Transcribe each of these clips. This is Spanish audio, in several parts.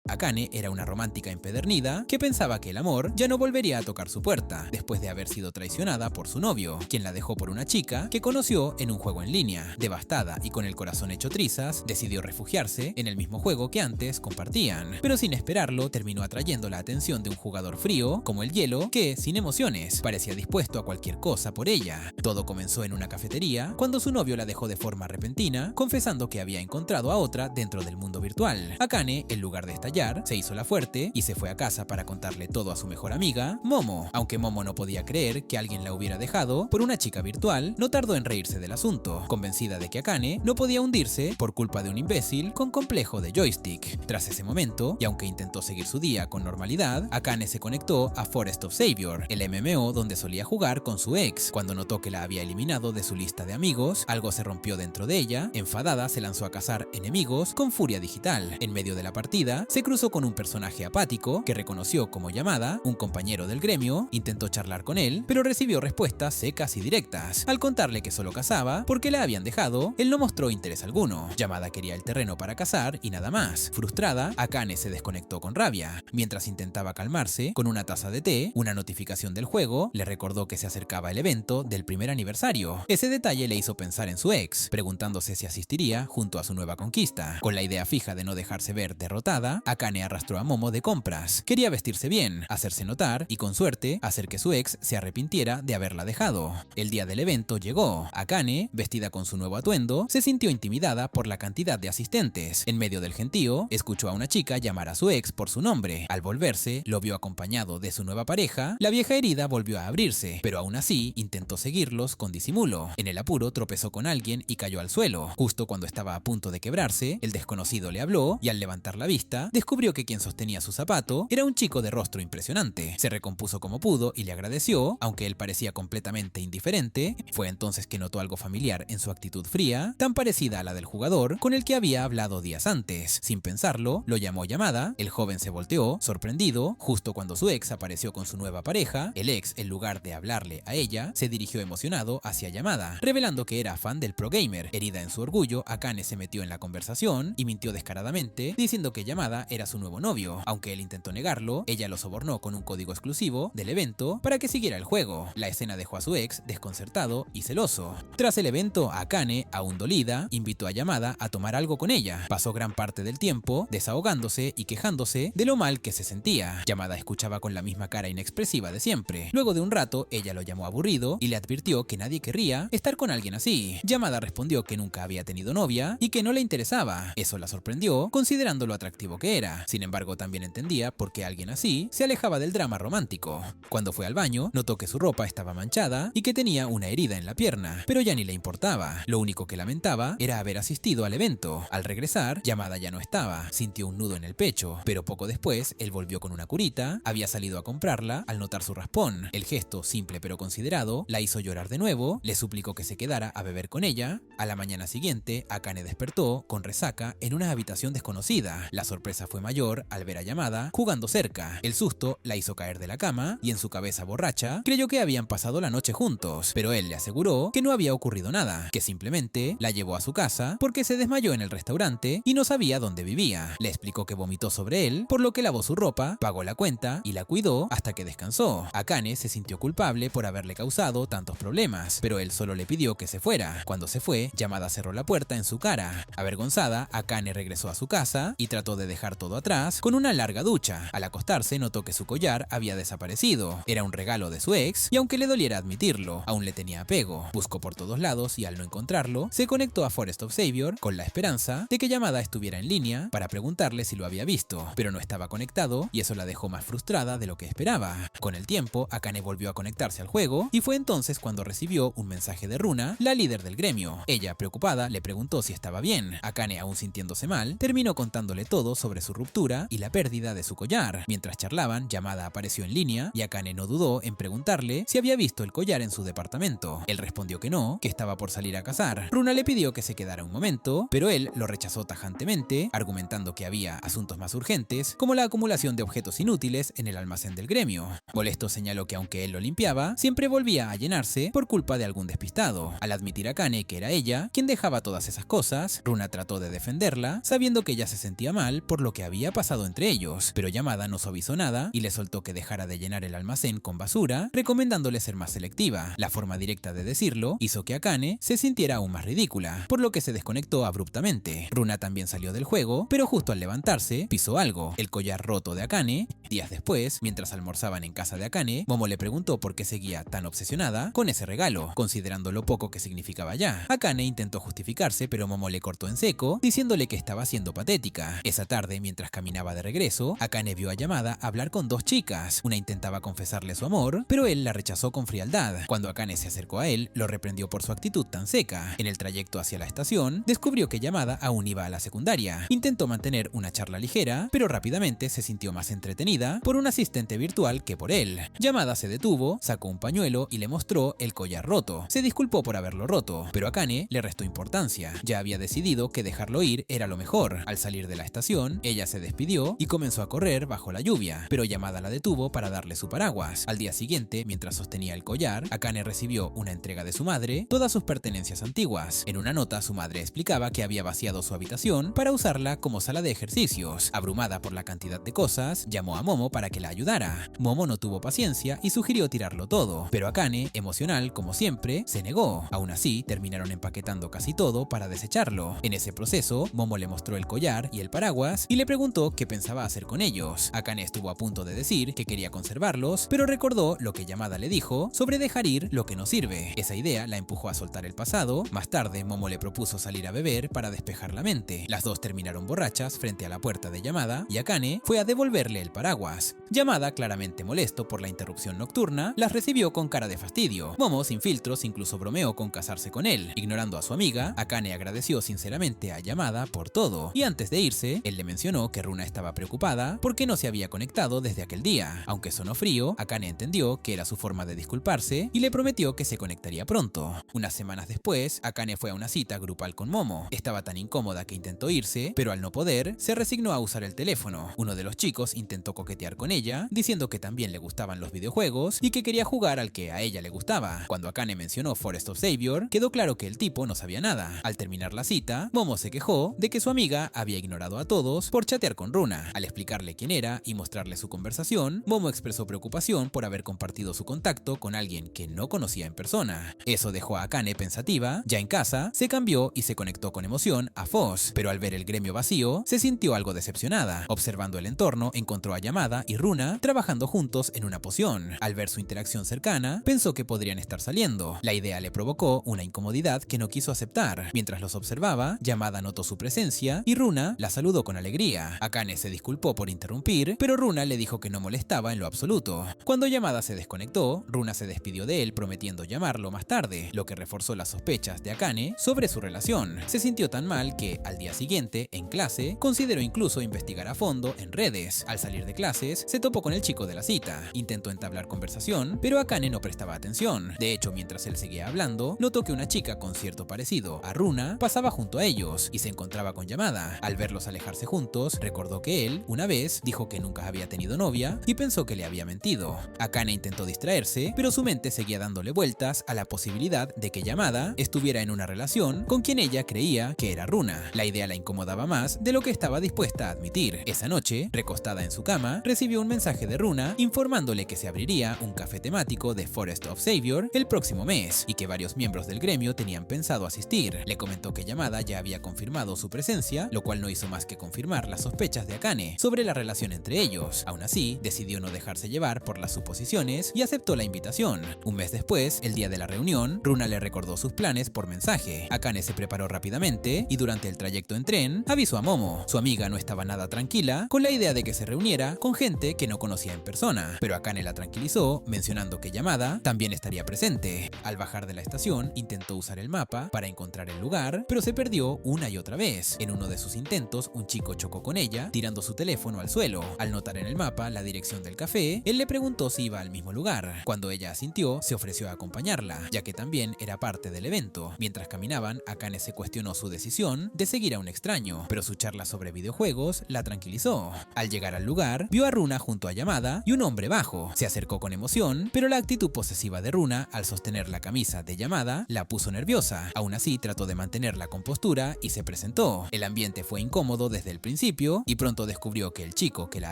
Akane era una romántica empedernida que pensaba que el amor ya no volvería a tocar su puerta después de haber sido traicionada por su novio, quien la dejó por una chica que conoció en un juego en línea. Devastada y con el corazón hecho trizas, decidió refugiarse en el mismo juego que antes compartían, pero sin esperarlo terminó atrayendo la atención de un jugador frío como el hielo que, sin emociones, parecía dispuesto a cualquier cosa por ella. Todo comenzó en una cafetería cuando su novio la dejó de forma repentina, confesando que había encontrado a otra dentro del mundo virtual. Akane, en lugar de estallar, se hizo la fuerte y se fue a casa para contarle todo a su mejor amiga, Momo. Aunque Momo no podía creer que alguien la hubiera dejado por una chica virtual, no tardó en reírse del asunto, convencida de que Akane no podía hundirse por culpa de un imbécil con complejo de joystick. Tras ese momento, y aunque intentó seguir su día con normalidad, Akane se conectó a Forest of Savior, el MMO donde solía jugar con su ex. Cuando notó que la había eliminado de su lista de amigos, algo se rompió dentro de ella. Enfadada, se lanzó a cazar enemigos con furia digital. En medio de la partida, se cruzó con un personaje apático que reconoció como Yamada, un compañero del gremio. Intentó charlar con él, pero recibió respuestas secas y directas. Al contarle que solo cazaba porque la habían dejado, él no mostró interés alguno. Yamada quería el terreno para cazar y nada más. Frustrada, Akane se desconectó con rabia. Mientras intentaba calmarse, con una taza de té, una notificación del juego le recordó que se acercaba el evento del primer aniversario. Ese detalle le hizo pensar en su ex, preguntándose si asistiría junto a su nueva conquista. Con la idea fija de no dejarse ver derrotada, Akane arrastró a Momo de compras. Quería vestirse bien, hacerse notar y con suerte hacer que su ex se arrepintiera de haberla dejado. El día del evento llegó. Akane, vestida con su nuevo atuendo, se sintió intimidada por la cantidad de asistentes. En medio del gentío, escuchó a una chica llamar a su ex por su nombre. Al volverse, lo vio acompañado de su nueva pareja. La vieja herida volvió a abrirse, pero aún así intentó seguirlos con disimulo. En el apuro tropezó con alguien y cayó al suelo. Justo cuando estaba a punto de quebrarse, el desconocido le habló y al levantar la vista, descubrió que quien sostenía su zapato era un chico de rostro impresionante. Se recompuso como pudo y le agradeció, aunque él parecía completamente indiferente. Fue entonces que notó algo familiar en su actitud fría, tan parecida a la del jugador con el que había hablado días antes. Sin pensarlo, lo llamó Yamada. El joven se volteó, sorprendido, justo cuando su ex apareció con su nueva pareja. El ex, en lugar de hablarle a ella, se dirigió emocionado hacia Yamada, revelando que era fan del pro gamer. Herida en su orgullo, Akane se metió en la conversación y mintió descaradamente, diciendo que Yamada era su nuevo novio. Aunque él intentó negarlo, ella lo sobornó con un código exclusivo del evento para que siguiera el juego. La escena dejó a su ex desconcertado y celoso. Tras el evento, Akane, aún dolida, invitó a Yamada a tomar algo con ella. Pasó gran parte del tiempo desahogándose y quejándose de lo mal que se sentía. Yamada escuchaba con la misma cara inexpresiva de siempre. Luego de un rato, ella lo llamó aburrido y le advirtió que nadie querría estar con alguien así. Yamada respondió que nunca había tenido novia y que no le interesaba. Eso la sorprendió, considerando lo atractivo que era. Sin embargo, también entendía por qué alguien así se alejaba del drama romántico. Cuando fue al baño, notó que su ropa estaba manchada y que tenía una herida en la pierna, pero ya ni le importaba. Lo único que lamentaba era haber asistido al evento. Al regresar, Yamada ya no estaba. Sintió un nudo en el pecho, pero poco después él volvió con una curita. Había salido a comprarla al notar su raspón. El gesto, simple pero considerado, la hizo llorar de nuevo. Le suplicó que se quedara a beber con ella. A la mañana siguiente, Akane despertó con resaca en una habitación desconocida. La sorpresa fue mayor al ver a Yamada jugando cerca. El susto la hizo caer de la cama y en su cabeza borracha creyó que habían pasado la noche juntos, pero él le aseguró que no había ocurrido nada, que simplemente la llevó a su casa porque se desmayó en el restaurante y no sabía dónde vivía. Le explicó que vomitó sobre él, por lo que lavó su ropa, pagó la cuenta y la cuidó hasta que descansó. Akane se sintió culpable por haberle causado tantos problemas, pero él solo le pidió que se fuera. Cuando se fue, Yamada cerró la puerta en su cara. Avergonzada, Akane regresó a su casa y trató de dejar todo atrás con una larga ducha. Al acostarse, notó que su collar había desaparecido. Era un regalo de su ex y aunque le doliera admitirlo, aún le tenía apego. Buscó por todos lados y al no encontrarlo, se conectó a Forest of Savior con la esperanza de que Yamada estuviera en línea para preguntarle si lo había visto, pero no estaba conectado y eso la dejó más frustrada de lo que esperaba. Con el tiempo, Akane volvió a conectarse al juego y fue entonces cuando recibió un mensaje de Runa, la líder del gremio. Ella, preocupada, le preguntó si estaba bien. Akane, aún sintiéndose mal, terminó contándole todo sobre su ruptura y la pérdida de su collar. Mientras charlaban, Yamada apareció en línea y Akane no dudó en preguntarle si había visto el collar en su departamento. Él respondió que no, que estaba por salir a cazar. Runa le pidió que se quedara un momento, pero él lo rechazó tajantemente, argumentando que había asuntos más urgentes, como la acumulación de objetos inútiles en el almacén del gremio. Molesto señaló que aunque él lo limpiaba, siempre volvía a llenarse por culpa de algún despistado. Al admitir a Akane que era ella quien dejaba todas esas cosas, Runa trató de defenderla, sabiendo que ella se sentía mal por lo que que había pasado entre ellos, pero Yamada no suavizó nada y le soltó que dejara de llenar el almacén con basura, recomendándole ser más selectiva. La forma directa de decirlo hizo que Akane se sintiera aún más ridícula, por lo que se desconectó abruptamente. Runa también salió del juego, pero justo al levantarse, pisó algo, el collar roto de Akane. Días después, mientras almorzaban en casa de Akane, Momo le preguntó por qué seguía tan obsesionada con ese regalo, considerando lo poco que significaba ya. Akane intentó justificarse, pero Momo le cortó en seco, diciéndole que estaba siendo patética. Esa tarde, mientras caminaba de regreso, Akane vio a Yamada hablar con dos chicas. Una intentaba confesarle su amor, pero él la rechazó con frialdad. Cuando Akane se acercó a él, lo reprendió por su actitud tan seca. En el trayecto hacia la estación, descubrió que Yamada aún iba a la secundaria. Intentó mantener una charla ligera, pero rápidamente se sintió más entretenida por un asistente virtual que por él. Yamada se detuvo, sacó un pañuelo y le mostró el collar roto. Se disculpó por haberlo roto, pero Akane le restó importancia. Ya había decidido que dejarlo ir era lo mejor. Al salir de la estación, ella se despidió y comenzó a correr bajo la lluvia, pero Yamada la detuvo para darle su paraguas. Al día siguiente, mientras sostenía el collar, Akane recibió una entrega de su madre, todas sus pertenencias antiguas. En una nota, su madre explicaba que había vaciado su habitación para usarla como sala de ejercicios. Abrumada por la cantidad de cosas, llamó a Momo para que la ayudara. Momo no tuvo paciencia y sugirió tirarlo todo, pero Akane, emocional como siempre, se negó. Aún así, terminaron empaquetando casi todo para desecharlo. En ese proceso, Momo le mostró el collar y el paraguas y le preguntó qué pensaba hacer con ellos. Akane estuvo a punto de decir que quería conservarlos, pero recordó lo que Yamada le dijo sobre dejar ir lo que no sirve. Esa idea la empujó a soltar el pasado. Más tarde, Momo le propuso salir a beber para despejar la mente. Las dos terminaron borrachas frente a la puerta de Yamada y Akane fue a devolverle el paraguas. Yamada, claramente molesto por la interrupción nocturna, las recibió con cara de fastidio. Momo, sin filtros, incluso bromeó con casarse con él. Ignorando a su amiga, Akane agradeció sinceramente a Yamada por todo, y antes de irse, él le mencionó que Runa estaba preocupada porque no se había conectado desde aquel día. Aunque sonó frío, Akane entendió que era su forma de disculparse y le prometió que se conectaría pronto. Unas semanas después, Akane fue a una cita grupal con Momo. Estaba tan incómoda que intentó irse, pero al no poder, se resignó a usar el teléfono. Uno de los chicos intentó coquetear con ella, diciendo que también le gustaban los videojuegos y que quería jugar al que a ella le gustaba. Cuando Akane mencionó Forest of Savior, quedó claro que el tipo no sabía nada. Al terminar la cita, Momo se quejó de que su amiga había ignorado a todos por chatear con Runa. Al explicarle quién era y mostrarle su conversación, Momo expresó preocupación por haber compartido su contacto con alguien que no conocía en persona. Eso dejó a Akane pensativa. Ya en casa, se cambió y se conectó con emoción a Foz, pero al ver el gremio vacío, se sintió algo decepcionada. Observando el entorno, encontró a Yamada y Runa trabajando juntos en una poción. Al ver su interacción cercana, pensó que podrían estar saliendo. La idea le provocó una incomodidad que no quiso aceptar. Mientras los observaba, Yamada notó su presencia y Runa la saludó con alegría. Akane se disculpó por interrumpir, pero Runa le dijo que no molestaba en lo absoluto. Cuando Yamada se desconectó, Runa se despidió de él prometiendo llamarlo más tarde, lo que reforzó las sospechas de Akane sobre su relación. Se sintió tan mal que, al día siguiente, en clase, consideró incluso investigar a fondo en redes. Al salir de clases, se topó con el chico de la cita. Intentó entablar conversación, pero Akane no prestaba atención. De hecho, mientras él seguía hablando, notó que una chica con cierto parecido a Runa pasaba junto a ellos y se encontraba con Yamada. Al verlos alejarse juntos, recordó que él, una vez, dijo que nunca había tenido novia y pensó que le había mentido. Akane intentó distraerse, pero su mente seguía dándole vueltas a la posibilidad de que Yamada estuviera en una relación con quien ella creía que era Runa. La idea la incomodaba más de lo que estaba dispuesta a admitir. Esa noche, recostada en su cama, recibió un mensaje de Runa informándole que se abriría un café temático de Forest of Savior el próximo mes y que varios miembros del gremio tenían pensado asistir. Le comentó que Yamada ya había confirmado su presencia, lo cual no hizo más que confirmar las sospechas de Akane sobre la relación entre ellos. Aún así, decidió no dejarse llevar por las suposiciones y aceptó la invitación. Un mes después, el día de la reunión, Runa le recordó sus planes por mensaje. Akane se preparó rápidamente y durante el trayecto en tren avisó a Momo. Su amiga no estaba nada tranquila con la idea de que se reuniera con gente que no conocía en persona, pero Akane la tranquilizó mencionando que Yamada también estaría presente. Al bajar de la estación, intentó usar el mapa para encontrar el lugar, pero se perdió una y otra vez. En uno de sus intentos, un chico chocó con ella, tirando su teléfono al suelo. Al notar en el mapa la dirección del café, él le preguntó si iba al mismo lugar. Cuando ella asintió, se ofreció a acompañarla, ya que también era parte del evento. Mientras caminaban, Akane se cuestionó su decisión de seguir a un extraño, pero su charla sobre videojuegos la tranquilizó. Al llegar al lugar, vio a Runa junto a Yamada y un hombre bajo. Se acercó con emoción, pero la actitud posesiva de Runa al sostener la camisa de Yamada la puso nerviosa. Aún así, trató de mantener la compostura y se presentó. El ambiente fue incómodo desde el principio. principio y pronto descubrió que el chico que la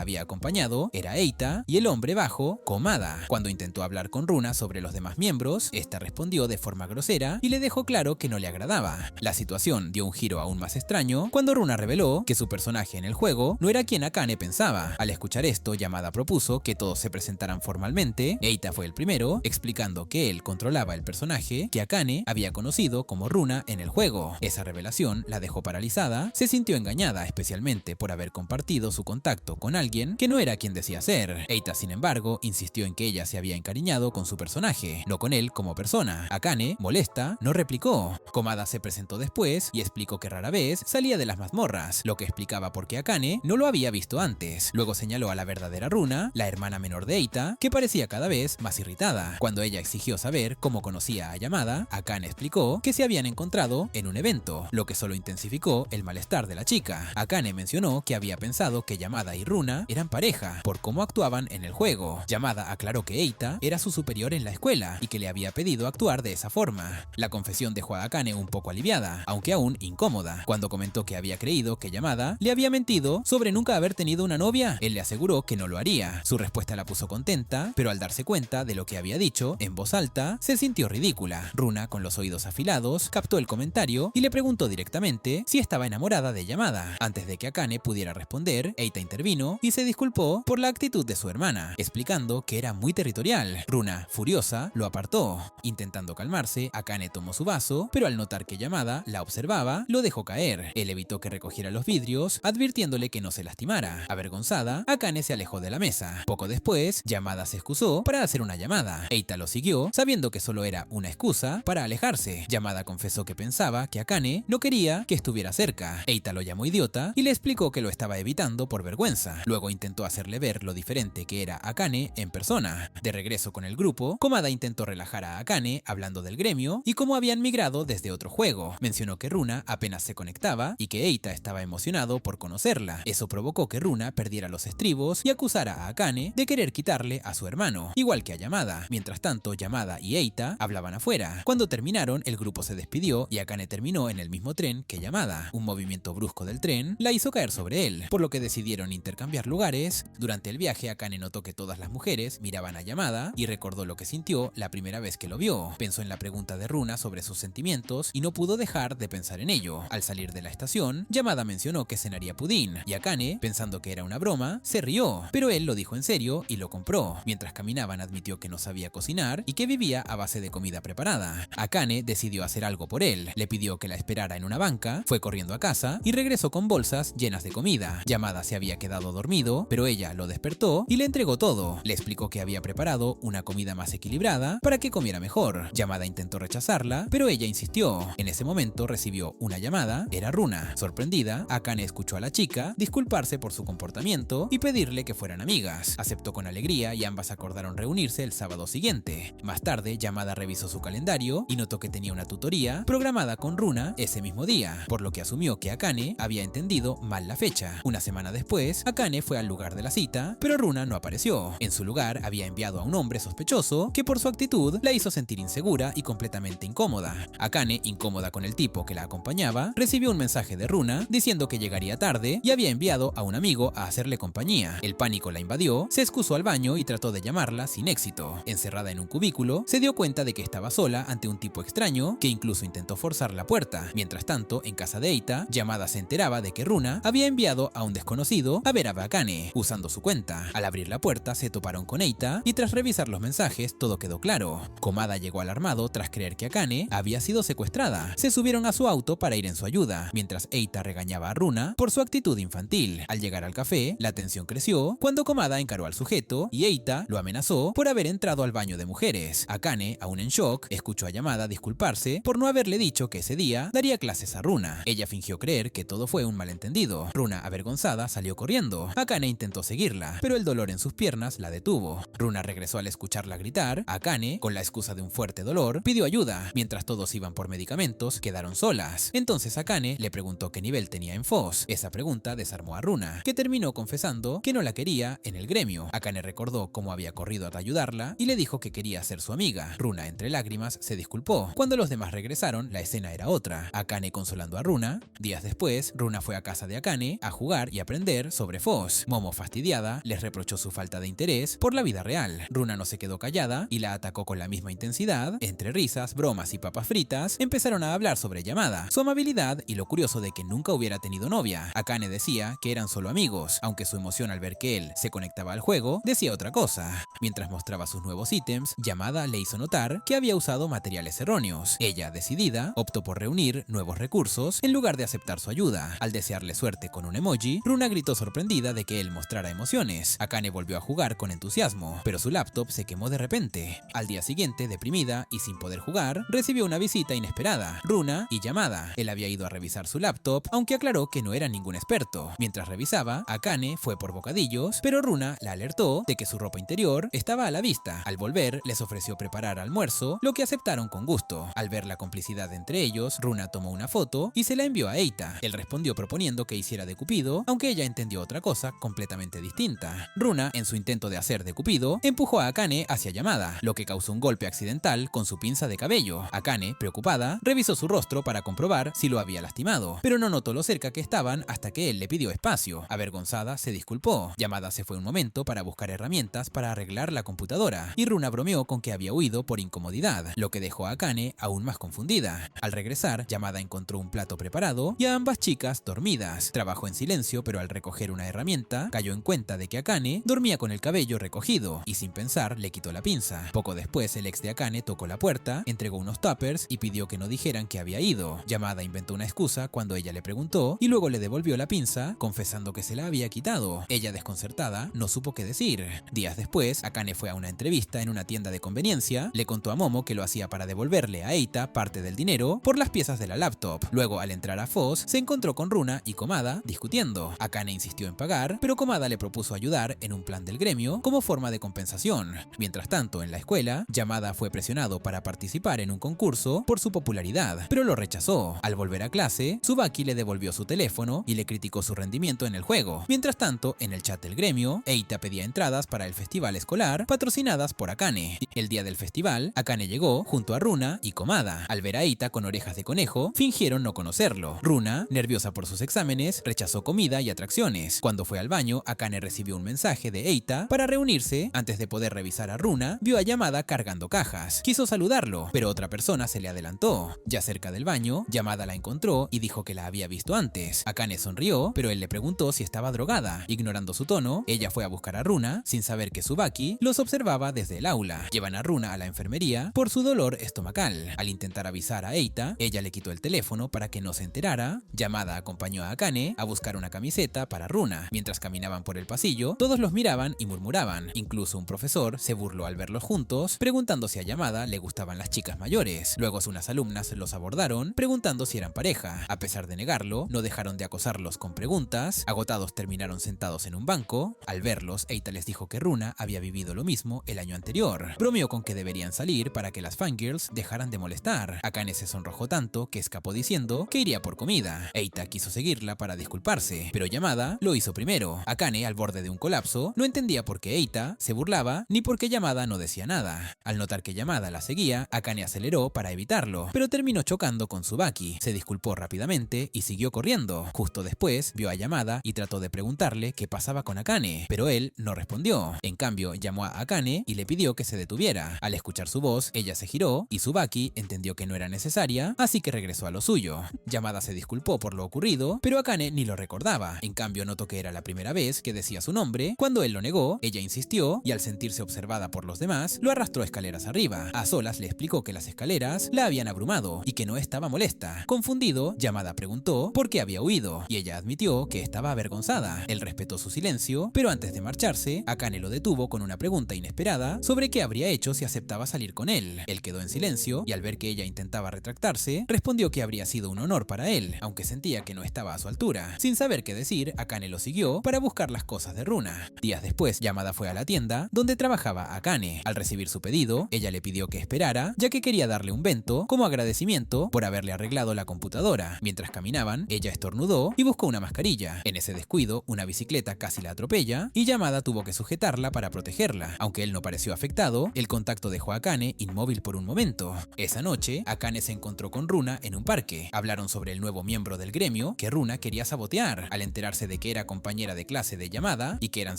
había acompañado era Eita y el hombre bajo, Komada. Cuando intentó hablar con Runa sobre los demás miembros, esta respondió de forma grosera y le dejó claro que no le agradaba. La situación dio un giro aún más extraño cuando Runa reveló que su personaje en el juego no era quien Akane pensaba. Al escuchar esto, Yamada propuso que todos se presentaran formalmente. Eita fue el primero, explicando que él controlaba el personaje que Akane había conocido como Runa en el juego. Esa revelación la dejó paralizada, se sintió engañada especialmente por haber compartido su contacto con alguien que no era quien decía ser. Eita, sin embargo, insistió en que ella se había encariñado con su personaje, no con él como persona. Akane, molesta, no replicó. Komada se presentó después y explicó que rara vez salía de las mazmorras, lo que explicaba por qué Akane no lo había visto antes. Luego señaló a la verdadera Runa, la hermana menor de Eita, que parecía cada vez más irritada. Cuando ella exigió saber cómo conocía a Yamada, Akane explicó que se habían encontrado en un evento, lo que solo intensificó el malestar de la chica. Akane mencionó que había pensado que Yamada y Runa eran pareja por cómo actuaban en el juego. Yamada aclaró que Eita era su superior en la escuela y que le había pedido actuar de esa forma. La confesión dejó a Akane un poco aliviada, aunque aún incómoda. Cuando comentó que había creído que Yamada le había mentido sobre nunca haber tenido una novia, él le aseguró que no lo haría. Su respuesta la puso contenta, pero al darse cuenta de lo que había dicho en voz alta, se sintió ridícula. Runa, con los oídos afilados, captó el comentario y le preguntó directamente si estaba enamorada de Yamada. Antes de que Akane pudiera responder, Eita intervino y se disculpó por la actitud de su hermana, explicando que era muy territorial. Runa, furiosa, lo apartó. Intentando calmarse, Akane tomó su vaso, pero al notar que Yamada la observaba, lo dejó caer. Él evitó que recogiera los vidrios, advirtiéndole que no se lastimara. Avergonzada, Akane se alejó de la mesa. Poco después, Yamada se excusó para hacer una llamada. Eita lo siguió, sabiendo que solo era una excusa para alejarse. Yamada confesó que pensaba que Akane no quería que estuviera cerca. Eita lo llamó idiota y le explicó que lo estaba evitando por vergüenza. Luego intentó hacerle ver lo diferente que era Akane en persona. De regreso con el grupo, Komada intentó relajar a Akane hablando del gremio y cómo habían migrado desde otro juego. Mencionó que Runa apenas se conectaba y que Eita estaba emocionado por conocerla. Eso provocó que Runa perdiera los estribos y acusara a Akane de querer quitarle a su hermano, igual que a Yamada. Mientras tanto, Yamada y Eita hablaban afuera. Cuando terminaron, el grupo se despidió y Akane terminó en el mismo tren que Yamada. Un movimiento brusco del tren la hizo caer sobre él, por lo que decidieron intercambiar lugares. Durante el viaje, Akane notó que todas las mujeres miraban a Yamada y recordó lo que sintió la primera vez que lo vio. Pensó en la pregunta de Runa sobre sus sentimientos y no pudo dejar de pensar en ello. Al salir de la estación, Yamada mencionó que cenaría pudín y Akane, pensando que era una broma, se rió, pero él lo dijo en serio y lo compró. Mientras caminaban, admitió que no sabía cocinar y que vivía a base de comida preparada. Akane decidió hacer algo por él, le pidió que la esperara en una banca, fue corriendo a casa y regresó con bolsas llenas de comida. Yamada se había quedado dormido, pero ella lo despertó y le entregó todo. Le explicó que había preparado una comida más equilibrada para que comiera mejor. Yamada intentó rechazarla, pero ella insistió. En ese momento recibió una llamada, era Runa. Sorprendida, Akane escuchó a la chica disculparse por su comportamiento y pedirle que fueran amigas. Aceptó con alegría y ambas acordaron reunirse el sábado siguiente. Más tarde, Yamada revisó su calendario y notó que tenía una tutoría programada con Runa ese mismo día, por lo que asumió que Akane había entendido mal la fecha. Una semana después, Akane fue al lugar de la cita, pero Runa no apareció. En su lugar, había enviado a un hombre sospechoso que por su actitud la hizo sentir insegura y completamente incómoda. Akane, incómoda con el tipo que la acompañaba, recibió un mensaje de Runa diciendo que llegaría tarde y había enviado a un amigo a hacerle compañía. El pánico la invadió, se excusó al baño y trató de llamarla sin éxito. Encerrada en un cubículo, se dio cuenta de que estaba sola ante un tipo extraño que incluso intentó forzar la puerta. Mientras tanto, en casa de Eita, Yamada se enteraba de que Runa había enviado a un desconocido a ver a Akane usando su cuenta. Al abrir la puerta, se toparon con Eita y tras revisar los mensajes, todo quedó claro. Komada llegó alarmado tras creer que Akane había sido secuestrada. Se subieron a su auto para ir en su ayuda, mientras Eita regañaba a Runa por su actitud infantil. Al llegar al café, la tensión creció cuando Komada encaró al sujeto y Eita lo amenazó por haber entrado al baño de mujeres. Akane, aún en shock, escuchó a Yamada disculparse por no haberle dicho que ese día daría clases a Runa. Ella fingió creer que todo fue un malentendido. Runa, avergonzada, salió corriendo. Akane intentó seguirla, pero el dolor en sus piernas la detuvo. Runa regresó al escucharla gritar. Akane, con la excusa de un fuerte dolor, pidió ayuda. Mientras todos iban por medicamentos, quedaron solas. Entonces Akane le preguntó qué nivel tenía en FOS. Esa pregunta desarmó a Runa, que terminó confesando que no la quería en el gremio. Akane recordó cómo había corrido a ayudarla y le dijo que quería ser su amiga. Runa, entre lágrimas, se disculpó. Cuando los demás regresaron, la escena era otra. Akane consolando a Runa. Días después, Runa fue a casa de Akane Akane a jugar y aprender sobre Foz. Momo, fastidiada, les reprochó su falta de interés por la vida real. Runa no se quedó callada y la atacó con la misma intensidad. Entre risas, bromas y papas fritas, empezaron a hablar sobre Yamada, su amabilidad y lo curioso de que nunca hubiera tenido novia. Akane decía que eran solo amigos, aunque su emoción al ver que él se conectaba al juego decía otra cosa. Mientras mostraba sus nuevos ítems, Yamada le hizo notar que había usado materiales erróneos. Ella, decidida, optó por reunir nuevos recursos en lugar de aceptar su ayuda. Al desearle suerte con un emoji, Runa gritó sorprendida de que él mostrara emociones. Akane volvió a jugar con entusiasmo, pero su laptop se quemó de repente. Al día siguiente, deprimida y sin poder jugar, recibió una visita inesperada, Runa y Yamada. Él había ido a revisar su laptop, aunque aclaró que no era ningún experto. Mientras revisaba, Akane fue por bocadillos, pero Runa la alertó de que su ropa interior estaba a la vista. Al volver, les ofreció preparar almuerzo, lo que aceptaron con gusto. Al ver la complicidad entre ellos, Runa tomó una foto y se la envió a Eita. Él respondió proponiendo que hiciera de Cupido, aunque ella entendió otra cosa completamente distinta. Runa, en su intento de hacer de Cupido, empujó a Akane hacia Yamada, lo que causó un golpe accidental con su pinza de cabello. Akane, preocupada, revisó su rostro para comprobar si lo había lastimado, pero no notó lo cerca que estaban hasta que él le pidió espacio. Avergonzada, se disculpó. Yamada se fue un momento para buscar herramientas para arreglar la computadora, y Runa bromeó con que había huido por incomodidad, lo que dejó a Akane aún más confundida. Al regresar, Yamada encontró un plato preparado y a ambas chicas dormidas. Trabajó en silencio, pero al recoger una herramienta, cayó en cuenta de que Akane dormía con el cabello recogido, y sin pensar le quitó la pinza. Poco después, el ex de Akane tocó la puerta, entregó unos tuppers y pidió que no dijeran que había ido. Yamada inventó una excusa cuando ella le preguntó y luego le devolvió la pinza, confesando que se la había quitado. Ella, desconcertada, no supo qué decir. Días después, Akane fue a una entrevista en una tienda de conveniencia, le contó a Momo que lo hacía para devolverle a Eita parte del dinero por las piezas de la laptop. Luego, al entrar a Foz, se encontró con Runa y Komada discutiendo. Akane insistió en pagar, pero Komada le propuso ayudar en un plan del gremio como forma de compensación. Mientras tanto, en la escuela, Yamada fue presionado para participar en un concurso por su popularidad, pero lo rechazó. Al volver a clase, Tsubaki le devolvió su teléfono y le criticó su rendimiento en el juego. Mientras tanto, en el chat del gremio, Eita pedía entradas para el festival escolar patrocinadas por Akane. El día del festival, Akane llegó junto a Runa y Komada. Al ver a Eita con orejas de conejo, fingieron no conocerlo. Runa, nerviosa por sus exámenes, rechazó comida y atracciones. Cuando fue al baño, Akane recibió un mensaje de Eita para reunirse. Antes de poder revisar a Runa, vio a Yamada cargando cajas. Quiso saludarlo, pero otra persona se le adelantó. Ya cerca del baño, Yamada la encontró y dijo que la había visto antes. Akane sonrió, pero él le preguntó si estaba drogada. Ignorando su tono, ella fue a buscar a Runa, sin saber que Tsubaki los observaba desde el aula. Llevan a Runa a la enfermería por su dolor estomacal. Al intentar avisar a Eita, ella le quitó el teléfono para que no se enterara. Yamada acompañó a Akane a buscar una camiseta para Runa. Mientras caminaban por el pasillo, todos los miraban y murmuraban. Incluso un profesor se burló al verlos juntos, preguntando si a Yamada le gustaban las chicas mayores. Luego unas alumnas los abordaron, preguntando si eran pareja. A pesar de negarlo, no dejaron de acosarlos con preguntas. Agotados, terminaron sentados en un banco. Al verlos, Eita les dijo que Runa había vivido lo mismo el año anterior. Bromeó con que deberían salir para que las fangirls dejaran de molestar. Akane se sonrojó tanto que escapó diciendo que iría por comida. Eita quiso seguirla para disculparse, pero Yamada lo hizo primero. Akane, al borde de un colapso, no entendía por qué Eita se burlaba ni por qué Yamada no decía nada. Al notar que Yamada la seguía, Akane aceleró para evitarlo, pero terminó chocando con Tsubaki. Se disculpó rápidamente y siguió corriendo. Justo después, vio a Yamada y trató de preguntarle qué pasaba con Akane, pero él no respondió. En cambio, llamó a Akane y le pidió que se detuviera. Al escuchar su voz, ella se giró y Tsubaki entendió que no era necesaria, así que regresó a lo suyo. Yamada se disculpó por lo ocurrido, pero Akane ni lo recordaba. En cambio, notó que era la primera vez que decía su nombre. Cuando él lo negó, ella insistió y al sentirse observada por los demás, lo arrastró escaleras arriba. A solas le explicó que las escaleras la habían abrumado y que no estaba molesta. Confundido, Yamada preguntó por qué había huido y ella admitió que estaba avergonzada. Él respetó su silencio, pero antes de marcharse, Akane lo detuvo con una pregunta inesperada sobre qué habría hecho si aceptaba salir con él. Él quedó en silencio y al ver que ella intentaba retractarse, respondió que habría sido un honor para él, aunque sentía que no estaba a su altura. Sin saber qué decir, Akane lo siguió para buscar las cosas de Runa. Días después, Yamada fue a la tienda donde trabajaba Akane. Al recibir su pedido, ella le pidió que esperara, ya que quería darle un bento como agradecimiento por haberle arreglado la computadora. Mientras caminaban, ella estornudó y buscó una mascarilla. En ese descuido, una bicicleta casi la atropella y Yamada tuvo que sujetarla para protegerla. Aunque él no pareció afectado, el contacto dejó a Akane inmóvil por un momento. Esa noche, Akane se encontró con Runa en un parque. Hablaron sobre el nuevo miembro del gremio que Runa quería quería sabotear. Al enterarse de que era compañera de clase de Yamada y que eran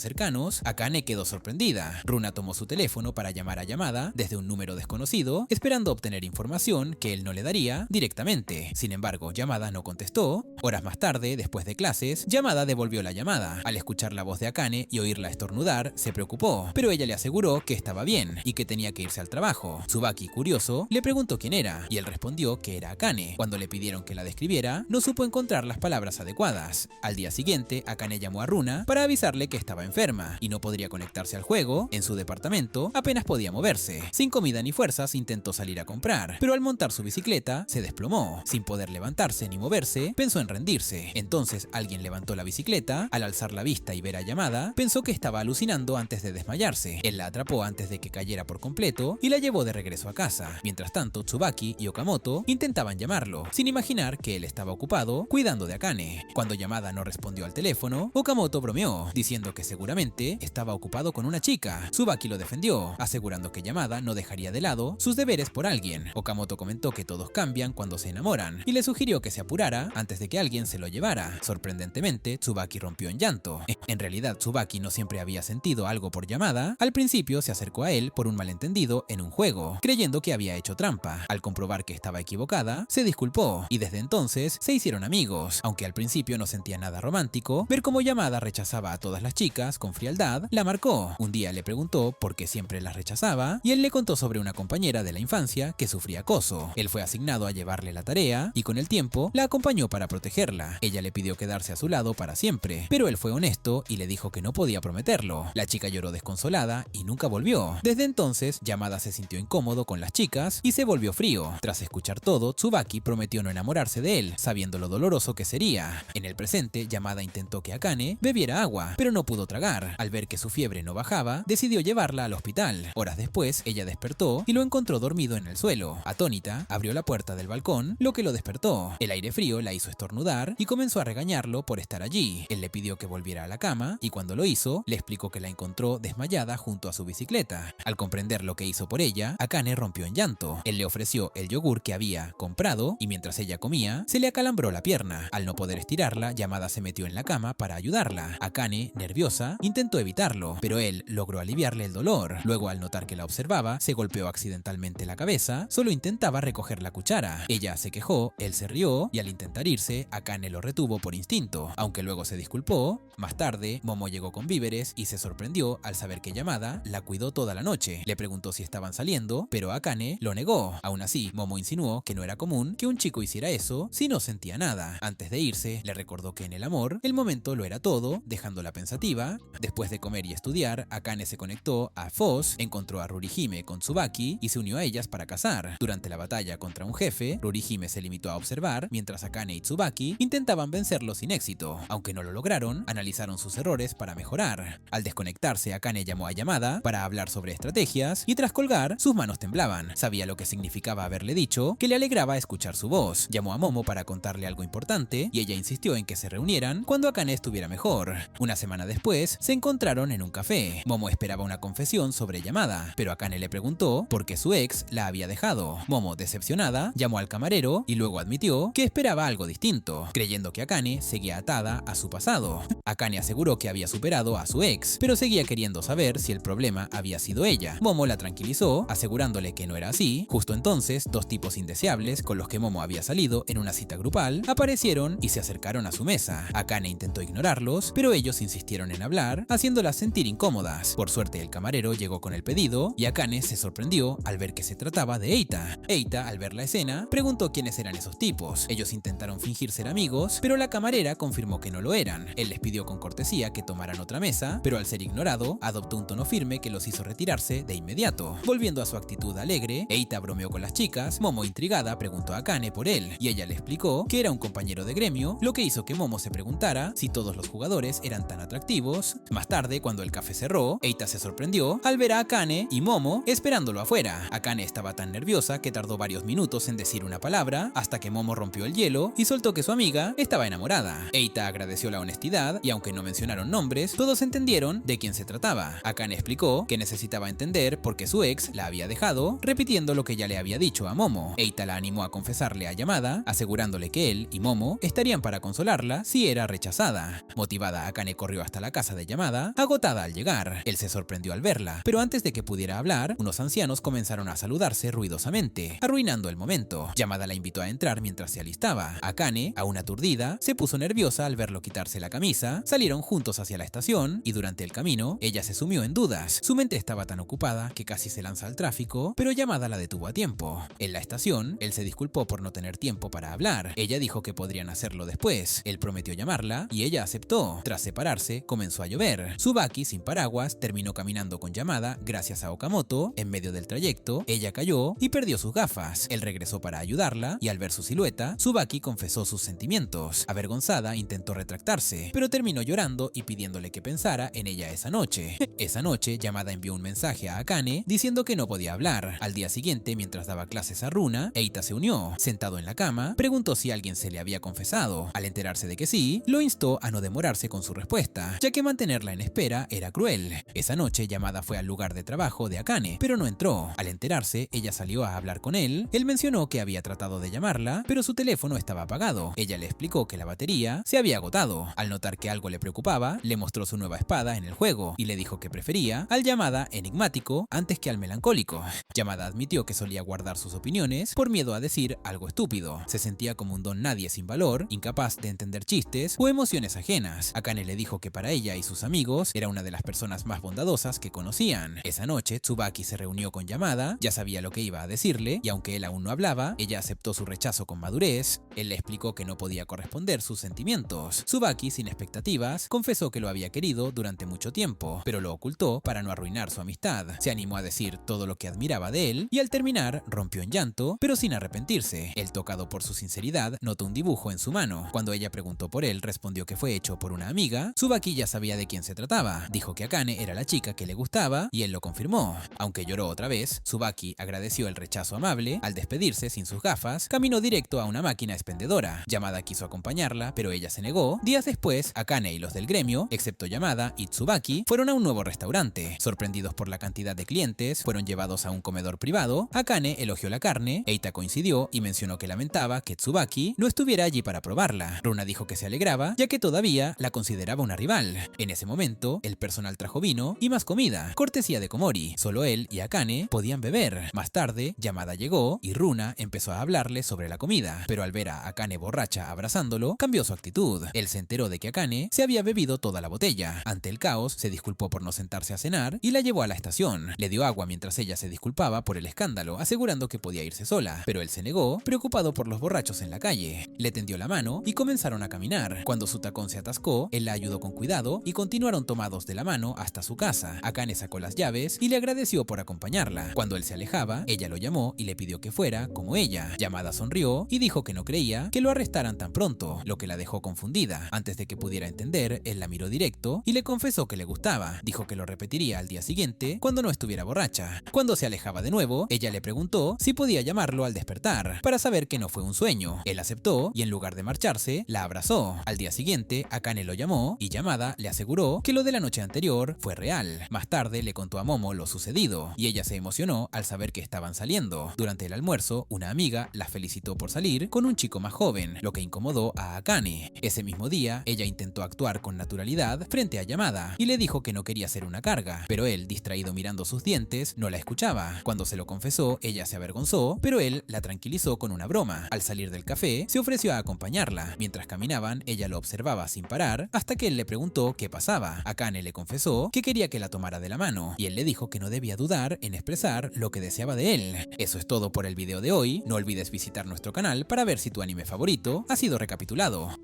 cercanos, Akane quedó sorprendida. Runa tomó su teléfono para llamar a Yamada desde un número desconocido, esperando obtener información que él no le daría directamente. Sin embargo, Yamada no contestó. Horas más tarde, después de clases, Yamada devolvió la llamada. Al escuchar la voz de Akane y oírla estornudar, se preocupó, pero ella le aseguró que estaba bien y que tenía que irse al trabajo. Tsubaki, curioso, le preguntó quién era y él respondió que era Akane. Cuando le pidieron que la describiera, no supo encontrar las palabras adecuadas. Al día siguiente, Akane llamó a Runa para avisarle que estaba enferma y no podría conectarse al juego. En su departamento apenas podía moverse. Sin comida ni fuerzas intentó salir a comprar, pero al montar su bicicleta se desplomó. Sin poder levantarse ni moverse, pensó en rendirse. Entonces alguien levantó la bicicleta. Al alzar la vista y ver a Yamada, pensó que estaba alucinando antes de desmayarse. Él la atrapó antes de que cayera por completo y la llevó de regreso a casa. Mientras tanto, Tsubaki y Okamoto intentaban llamarlo, sin imaginar que él estaba ocupado cuidando de Akane. Cuando Yamada no respondió al teléfono, Okamoto bromeó, diciendo que seguramente estaba ocupado con una chica. Tsubaki lo defendió, asegurando que Yamada no dejaría de lado sus deberes por alguien. Okamoto comentó que todos cambian cuando se enamoran y le sugirió que se apurara antes de que alguien se lo llevara. Sorprendentemente, Tsubaki rompió en llanto. En realidad, Tsubaki no siempre había sentido algo por Yamada. Al principio se acercó a él por un malentendido en un juego, creyendo que había hecho trampa. Al comprobar que estaba equivocada, se disculpó y desde entonces se hicieron amigos. Aunque al principio no sentía nada romántico, ver cómo Yamada rechazaba a todas las chicas con frialdad la marcó. Un día le preguntó por qué siempre las rechazaba y él le contó sobre una compañera de la infancia que sufría acoso. Él fue asignado a llevarle la tarea y con el tiempo la acompañó para protegerla. Ella le pidió quedarse a su lado para siempre, pero él fue honesto y le dijo que no podía prometerlo. La chica lloró desconsolada y nunca volvió. Desde entonces, Yamada se sintió incómodo con las chicas y se volvió frío. Tras escuchar todo, Tsubaki prometió no enamorarse de él, sabiendo lo doloroso que sería. En el presente, Yamada intentó que Akane bebiera agua, pero no pudo tragar. Al ver que su fiebre no bajaba, decidió llevarla al hospital. Horas después, ella despertó y lo encontró dormido en el suelo. Atónita, abrió la puerta del balcón, lo que lo despertó. El aire frío la hizo estornudar y comenzó a regañarlo por estar allí. Él le pidió que volviera a la cama y cuando lo hizo, le explicó que la encontró desmayada junto a su bicicleta. Al comprender lo que hizo por ella, Akane rompió en llanto. Él le ofreció el yogur que había comprado y mientras ella comía, se le acalambró la pierna. Al no poder estirarla, Yamada se metió en la cama para ayudarla. Akane, nerviosa, intentó evitarlo, pero él logró aliviarle el dolor. Luego, al notar que la observaba, se golpeó accidentalmente la cabeza. Solo intentaba recoger la cuchara. Ella se quejó, él se rió y al intentar irse, Akane lo retuvo por instinto, aunque luego se disculpó. Más tarde, Momo llegó con víveres y se sorprendió al saber que Yamada la cuidó toda la noche. Le preguntó si estaban saliendo, pero Akane lo negó. Aún así, Momo insinuó que no era común que un chico hiciera eso si no sentía nada. Antes de irse, le recordó que en el amor, el momento lo era todo, dejándola pensativa. Después de comer y estudiar, Akane se conectó a Foz, encontró a Rurihime con Tsubaki y se unió a ellas para cazar. Durante la batalla contra un jefe, Rurihime se limitó a observar, mientras Akane y Tsubaki intentaban vencerlo sin éxito. Aunque no lo lograron, analizaron sus errores para mejorar. Al desconectarse, Akane llamó a Yamada para hablar sobre estrategias y tras colgar, sus manos temblaban. Sabía lo que significaba haberle dicho que le alegraba escuchar su voz. Llamó a Momo para contarle algo importante y ella insistió en que se reunieran cuando Akane estuviera mejor. Una semana después, se encontraron en un café. Momo esperaba una confesión sobre Yamada, pero Akane le preguntó por qué su ex la había dejado. Momo, decepcionada, llamó al camarero y luego admitió que esperaba algo distinto, creyendo que Akane seguía atada a su pasado. Akane aseguró que había superado a su ex, pero seguía queriendo saber si el problema había sido ella. Momo la tranquilizó, asegurándole que no era así. Justo entonces, dos tipos indeseables con los que Momo había salido en una cita grupal aparecieron y se acercaron a su mesa. Akane intentó ignorarlos, pero ellos insistieron en hablar, haciéndolas sentir incómodas. Por suerte, el camarero llegó con el pedido y Akane se sorprendió al ver que se trataba de Eita. Eita, al ver la escena, preguntó quiénes eran esos tipos. Ellos intentaron fingir ser amigos, pero la camarera confirmó que no lo eran. Él les pidió con cortesía que tomaran otra mesa, pero al ser ignorado, adoptó un tono firme que los hizo retirarse de inmediato. Volviendo a su actitud alegre, Eita bromeó con las chicas. Momo, intrigada, preguntó a Akane por él, y ella le explicó que era un compañero de gremio, lo que hizo que Momo se preguntara si todos los jugadores eran tan atractivos. Más tarde, cuando el café cerró, Eita se sorprendió al ver a Akane y Momo esperándolo afuera. Akane estaba tan nerviosa que tardó varios minutos en decir una palabra, hasta que Momo rompió el hielo y soltó que su amiga estaba enamorada. Eita agradeció la honestidad y aunque no mencionaron nombres, todos entendieron de quién se trataba. Akane explicó que necesitaba entender por qué su ex la había dejado, repitiendo lo que ya le había dicho a Momo. Eita la animó a confesarle a Yamada, asegurándole que él y Momo estarían harían para consolarla si era rechazada. Motivada, Akane corrió hasta la casa de Yamada, agotada al llegar. Él se sorprendió al verla, pero antes de que pudiera hablar, unos ancianos comenzaron a saludarse ruidosamente, arruinando el momento. Yamada la invitó a entrar mientras se alistaba. Akane, aún aturdida, se puso nerviosa al verlo quitarse la camisa. Salieron juntos hacia la estación y durante el camino, ella se sumió en dudas. Su mente estaba tan ocupada que casi se lanza al tráfico, pero Yamada la detuvo a tiempo. En la estación, él se disculpó por no tener tiempo para hablar. Ella dijo que podrían hacerlo después. Él prometió llamarla y ella aceptó. Tras separarse, comenzó a llover. Tsubaki, sin paraguas, terminó caminando con Yamada gracias a Okamoto. En medio del trayecto, ella cayó y perdió sus gafas. Él regresó para ayudarla y al ver su silueta, Tsubaki confesó sus sentimientos. Avergonzada, intentó retractarse, pero terminó llorando y pidiéndole que pensara en ella esa noche. Esa noche, Yamada envió un mensaje a Akane diciendo que no podía hablar. Al día siguiente, mientras daba clases a Runa, Eita se unió. Sentado en la cama, preguntó si alguien se le había confesado. Al enterarse de que sí, lo instó a no demorarse con su respuesta, ya que mantenerla en espera era cruel. Esa noche, Yamada fue al lugar de trabajo de Akane, pero no entró. Al enterarse, ella salió a hablar con él. Él mencionó que había tratado de llamarla, pero su teléfono estaba apagado. Ella le explicó que la batería se había agotado. Al notar que algo le preocupaba, le mostró su nueva espada en el juego y le dijo que prefería al Yamada enigmático antes que al melancólico. Yamada admitió que solía guardar sus opiniones por miedo a decir algo estúpido. Se sentía como un don nadie sin valor, incapaz de entender chistes o emociones ajenas. Akane le dijo que para ella y sus amigos era una de las personas más bondadosas que conocían. Esa noche, Tsubaki se reunió con Yamada, ya sabía lo que iba a decirle y aunque él aún no hablaba, ella aceptó su rechazo con madurez. Él le explicó que no podía corresponder sus sentimientos. Tsubaki, sin expectativas, confesó que lo había querido durante mucho tiempo, pero lo ocultó para no arruinar su amistad. Se animó a decir todo lo que admiraba de él y al terminar rompió en llanto, pero sin arrepentirse. Él, tocado por su sinceridad, notó un dibujo en su mano. Cuando ella preguntó por él, respondió que fue hecho por una amiga. Tsubaki ya sabía de quién se trataba. Dijo que Akane era la chica que le gustaba y él lo confirmó. Aunque lloró otra vez, Tsubaki agradeció el rechazo amable. Al despedirse sin sus gafas, caminó directo a una máquina expendedora. Yamada quiso acompañarla, pero ella se negó. Días después, Akane y los del gremio, excepto Yamada y Tsubaki, fueron a un nuevo restaurante. Sorprendidos por la cantidad de clientes, fueron llevados a un comedor privado. Akane elogió la carne, Eita coincidió y mencionó que lamentaba que Tsubaki no estuviera allí para probarla. Runa dijo que se alegraba, ya que todavía la consideraba una rival. En ese momento, el personal trajo vino y más comida, cortesía de Komori. Solo él y Akane podían beber. Más tarde, Yamada llegó y Runa empezó a hablarle sobre la comida, pero al ver a Akane borracha abrazándolo, cambió su actitud. Él se enteró de que Akane se había bebido toda la botella. Ante el caos, se disculpó por no sentarse a cenar y la llevó a la estación. Le dio agua mientras ella se disculpaba por el escándalo, asegurando que podía irse sola, pero él se negó, preocupado por los borrachos en la calle. Le tendió la mano y comenzaron a caminar. Cuando su tacón se atascó, él la ayudó con cuidado y continuaron tomados de la mano hasta su casa. Akane sacó las llaves y le agradeció por acompañarla. Cuando él se alejaba, ella lo llamó y le pidió que fuera como ella. Yamada sonrió y dijo que no creía que lo arrestaran tan pronto, lo que la dejó confundida. Antes de que pudiera entender, él la miró directo y le confesó que le gustaba. Dijo que lo repetiría al día siguiente cuando no estuviera borracha. Cuando se alejaba de nuevo, ella le preguntó si podía llamarlo al despertar para saber que no fue un sueño. Él aceptó y en lugar de marcharse, la abrazó. Al día siguiente, Akane lo llamó y Yamada le aseguró que lo de la noche anterior fue real. Más tarde le contó a Momo lo sucedido y ella se emocionó al saber que estaban saliendo. Durante el almuerzo, una amiga la felicitó por salir con un chico más joven, lo que incomodó a Akane. Ese mismo día, ella intentó actuar con naturalidad frente a Yamada y le dijo que no quería ser una carga, pero él, distraído mirando sus dientes, no la escuchaba. Cuando se lo confesó, ella se avergonzó, pero él la tranquilizó con una broma. Al salir del café, se ofreció a acompañarla. Mientras caminaban, ella lo observaba sin parar hasta que él le preguntó qué pasaba. Akane le confesó que quería que la tomara de la mano y él le dijo que no debía dudar en expresar lo que deseaba de él. Eso es todo por el video de hoy. No olvides visitar nuestro canal para ver si tu anime favorito ha sido recapitulado.